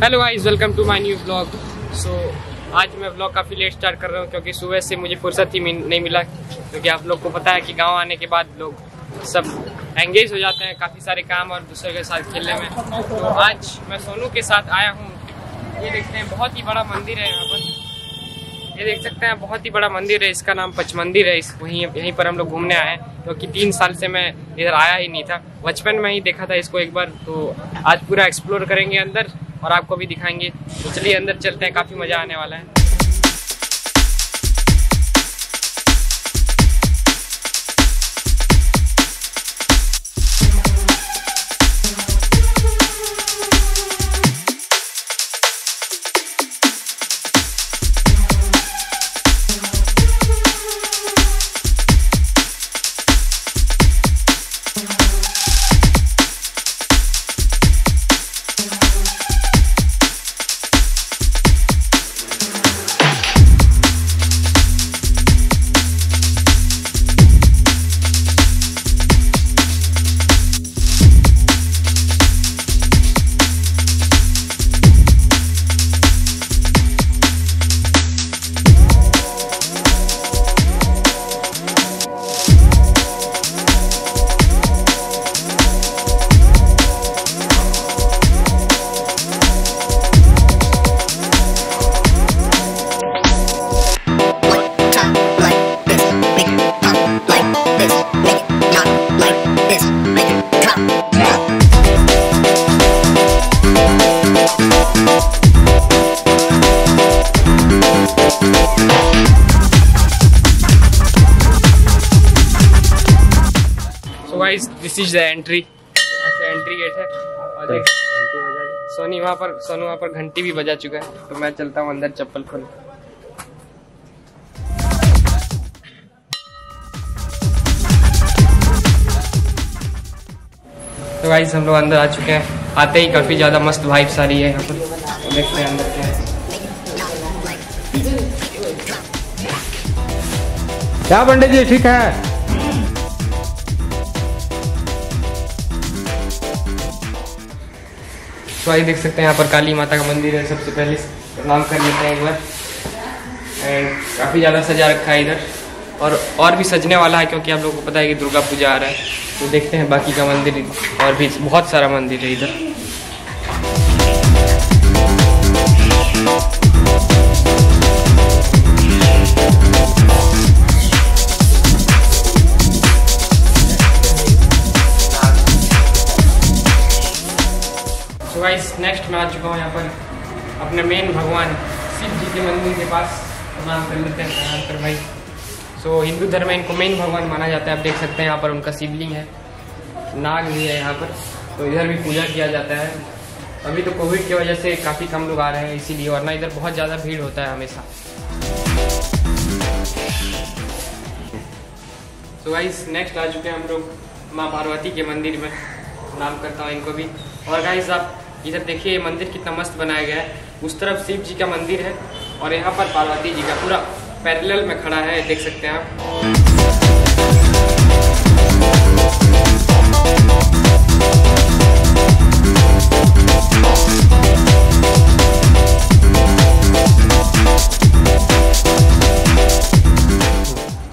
Hello guys, welcome to my new blog. So आज मैं blog काफ़ी लेट स्टार्ट कर रहा हूँ क्योंकि सुबह से मुझे फुर्सत ही नहीं मिला, क्योंकि आप लोग को पता है कि गांव आने के बाद लोग सब एंगेज हो जाते हैं काफ़ी सारे काम और दूसरे के साथ खेलने में। तो आज मैं सोनू के साथ आया हूँ। ये देखते हैं बहुत ही बड़ा मंदिर है यहाँ पर, ये देख सकते हैं बहुत ही बड़ा मंदिर है। इसका नाम पच मंदिर है। यहीं पर हम लोग घूमने आए हैं क्योंकि 3 साल से मैं इधर आया ही नहीं था। बचपन में ही देखा था इसको एक बार, तो आज पूरा एक्सप्लोर करेंगे अंदर और आपको भी दिखाएंगे। तो चलिए अंदर चलते हैं, काफ़ी मज़ा आने वाला है। This is the entry. यहाँ से एंट्री गेट है और देख सोनू वहाँ पर घंटी भी बजा चुका है। तो मैं चलता हूँ अंदर चप्पल खोल। तो गाइस हम लोग अंदर आ चुके हैं। आते ही काफी ज्यादा मस्त वाइब्स आ रही है यहाँ पर। तो देखते हैं अंदर क्या है। क्या पंडित जी, ठीक है? तो आई देख सकते हैं यहाँ पर काली माता का मंदिर है। सबसे पहले प्रणाम कर लेते हैं एक बार। एंड काफ़ी ज़्यादा सजा रखा है इधर, और भी सजने वाला है क्योंकि आप लोगों को पता है कि दुर्गा पूजा आ रहा है। तो देखते हैं बाकी का मंदिर, और भी बहुत सारा मंदिर है इधर। तो गाइस नेक्स्ट मैं आ चुका हूँ यहाँ पर अपने मेन भगवान शिव जी के मंदिर के पास। प्रणाम कर लेते हैं प्रणाम कर भाई। सो हिंदू धर्म में इनको मेन भगवान माना जाता है। आप देख सकते हैं यहाँ पर उनका शिवलिंग है, नाग भी है यहाँ पर। तो इधर भी पूजा किया जाता है। अभी तो कोविड की वजह से काफ़ी कम लोग आ रहे हैं इसीलिए, वरना इधर बहुत ज़्यादा भीड़ होता है हमेशा। तो गाइस नेक्स्ट आ चुके हैं हम लोग माँ पार्वती के मंदिर में। नाम करता हूँ इनको भी। और गाइस आप इधर देखिए ये मंदिर कितना मस्त बनाया गया है। उस तरफ शिव जी का मंदिर है और यहाँ पर पार्वती जी का पूरा पैरेलल में खड़ा है, देख सकते हैं आप।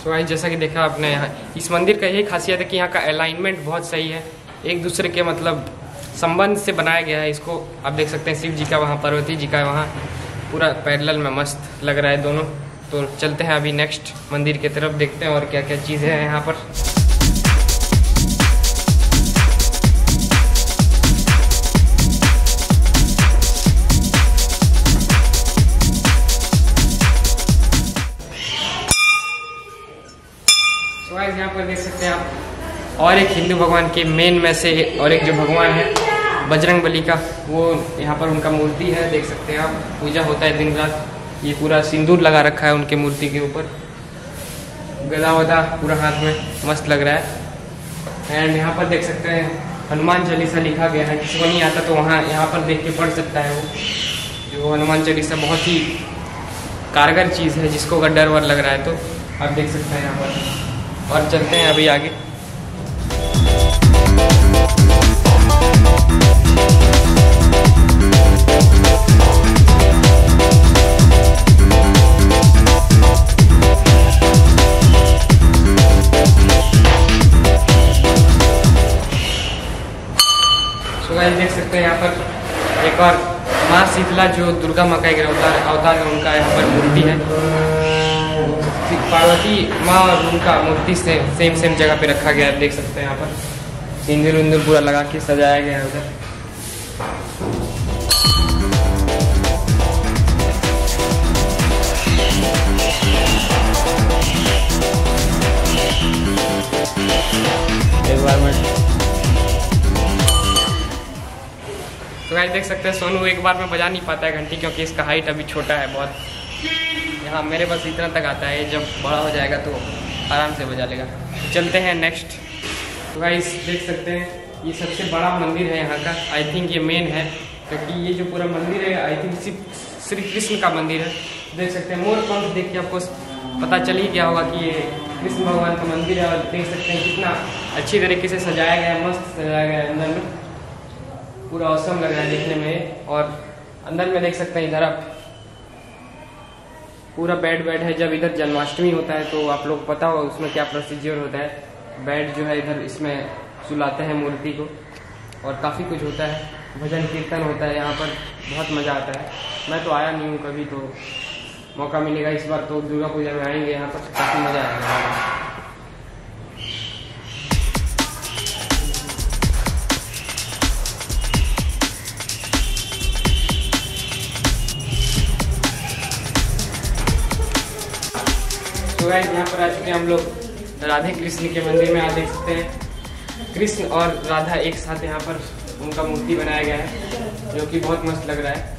तो गाइस जैसा कि देखा आपने, यहाँ इस मंदिर का यही खासियत है कि यहाँ का अलाइनमेंट बहुत सही है, एक दूसरे के मतलब संबंध से बनाया गया है इसको। आप देख सकते हैं शिव जी का वहाँ, पार्वती जी का वहाँ, पूरा पैरेलल में मस्त लग रहा है दोनों। तो चलते हैं अभी नेक्स्ट मंदिर की तरफ, देखते हैं और क्या क्या चीज़ें हैं यहाँ पर। तो गाइस यहाँ पर देख सकते हैं आप, और एक हिंदू भगवान के मेन में से और एक जो भगवान है बजरंगबली का, वो यहाँ पर उनका मूर्ति है, देख सकते हैं आप। पूजा होता है दिन रात। ये पूरा सिंदूर लगा रखा है उनके मूर्ति के ऊपर, गदा वदा पूरा हाथ में, मस्त लग रहा है। एंड यहाँ पर देख सकते हैं हनुमान चालीसा लिखा गया है। किसी को नहीं आता तो वहाँ यहाँ पर देख के पढ़ सकता है वो। जो हनुमान चालीसा बहुत ही कारगर चीज़ है, जिसको अगर डर वर लग रहा है तो आप देख सकते हैं यहाँ पर। और चलते हैं अभी आगे। एक और माँ शीतला जो दुर्गा माँ का एक अवतार है, उनका यहाँ पर मूर्ति है। पार्वती माँ और उनका मूर्ति से सेम जगह पे रखा गया है, देख सकते हैं यहाँ पर सिंदूर पूरा लगा के सजाया गया है उधर। एक बार में तो गाइस देख सकते हैं सोनू एक बार में बजा नहीं पाता है घंटी, क्योंकि इसका हाइट अभी छोटा है बहुत। यहाँ मेरे पास इतना तक आता है, जब बड़ा हो जाएगा तो आराम से बजा लेगा। चलते हैं नेक्स्ट। तो गाइस देख सकते हैं ये सबसे बड़ा मंदिर है यहाँ का, आई थिंक ये मेन है, क्योंकि ये जो पूरा मंदिर है आई थिंक श्री कृष्ण का मंदिर है। देख सकते हैं मोर पंख देख के आपको पता चल ही गया होगा कि ये कृष्ण भगवान का मंदिर है। और देख सकते हैं कितना अच्छी तरीके से सजाया गया है, मस्त सजाया गया है। अंदर में पूरा औसम लग रहा है देखने में। और अंदर में देख सकते हैं इधर आप पूरा बेड है। जब इधर जन्माष्टमी होता है तो आप लोग पता हो उसमें क्या प्रोसीजर होता है। बेड जो है इधर इसमें सुलाते हैं मूर्ति को, और काफ़ी कुछ होता है, भजन कीर्तन होता है यहाँ पर, बहुत मज़ा आता है। मैं तो आया नहीं हूँ कभी, तो मौका मिलेगा इस बार तो दुर्गा पूजा में आएंगे यहाँ पर, काफ़ी मज़ा आएगा। तो गाइस यहाँ पर आ चुके हैं हम लोग राधे कृष्ण के मंदिर में। आप देख सकते हैं कृष्ण और राधा एक साथ यहाँ पर उनका मूर्ति बनाया गया है, जो कि बहुत मस्त लग रहा है।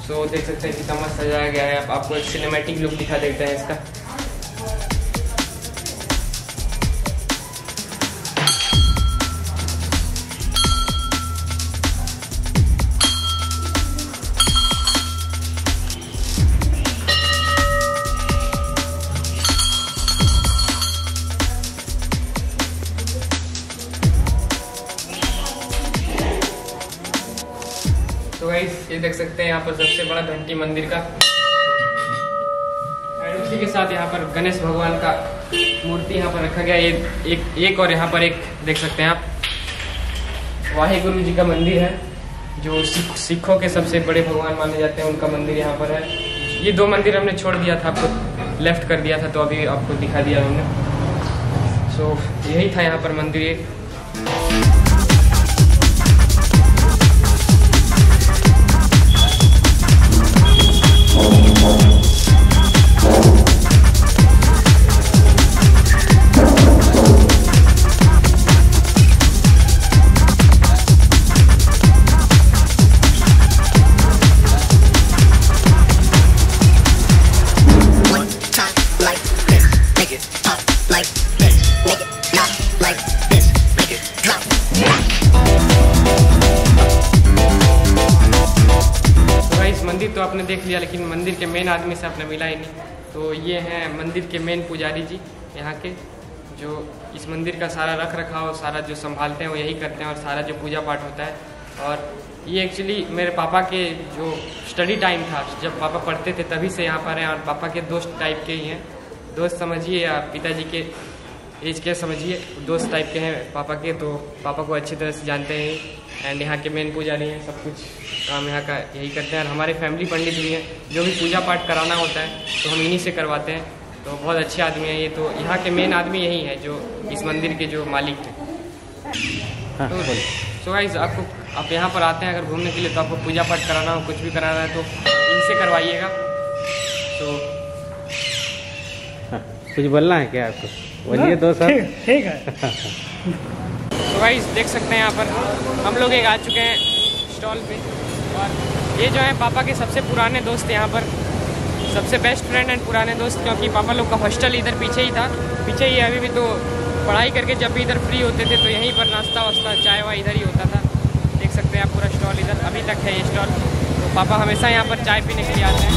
सो देख सकते हैं कितना मस्त सजाया गया है। आपको एक सिनेमैटिक लुक दिखा देते हैं इसका। तो गाइस ये देख सकते हैं यहाँ पर सबसे बड़ा घंटी मंदिर का, और उसी के साथ यहाँ पर गणेश भगवान का मूर्ति यहाँ पर रखा गया है। एक और यहाँ पर एक देख सकते हैं आप वाहेगुरु जी का मंदिर है, जो सिखों के सबसे बड़े भगवान माने जाते हैं, उनका मंदिर यहाँ पर है। ये दो मंदिर हमने छोड़ दिया था, आपको लेफ्ट कर दिया था, तो अभी आपको दिखा दिया हमने। सो यही था यहाँ पर मंदिर। मंदिर तो आपने देख लिया, लेकिन मंदिर के मेन आदमी से आपने मिला ही नहीं। तो ये हैं मंदिर के मेन पुजारी जी यहाँ के, जो इस मंदिर का सारा रख रखाव सारा जो संभालते हैं वो यही करते हैं, और सारा जो पूजा पाठ होता है। और ये एक्चुअली मेरे पापा के जो स्टडी टाइम था, जब पापा पढ़ते थे तभी से यहाँ पर हैं, और पापा के दोस्त टाइप के ही हैं। दोस्त समझिए या पिताजी के एज के समझिए, दोस्त टाइप के हैं पापा के। तो पापा को अच्छी तरह से जानते हैं, एंड यहाँ के मेन पुजारी हैं। सब कुछ काम यहाँ का यही करते हैं, और हमारे फैमिली पंडित भी हैं। जो भी पूजा पाठ कराना होता है तो हम इन्हीं से करवाते हैं। तो बहुत अच्छे आदमी हैं ये। तो यहाँ के मेन आदमी यही है, जो इस मंदिर के जो मालिक हैं। तो गाइस आप यहाँ पर आते हैं अगर घूमने के लिए, तो आपको पूजा पाठ कराना हो, कुछ भी कराना है तो इनसे करवाइएगा। तो कुछ बोलना है क्या आपको? बोलिए दोस्त। ठीक है। तो गाइस देख सकते हैं यहाँ पर हम लोग एक आ चुके हैं स्टॉल पे, और ये जो है पापा के सबसे पुराने दोस्त यहाँ पर, सबसे बेस्ट फ्रेंड एंड पुराने दोस्त, क्योंकि पापा लोग का हॉस्टल इधर पीछे ही था, पीछे ही अभी भी। तो पढ़ाई करके जब भी इधर फ्री होते थे तो यहीं पर नाश्ता वास्ता चाय वाय इधर ही होता था। देख सकते हैं आप पूरा स्टॉल इधर अभी तक है ये स्टॉल। तो पापा हमेशा यहाँ पर चाय पीने के लिए आते हैं।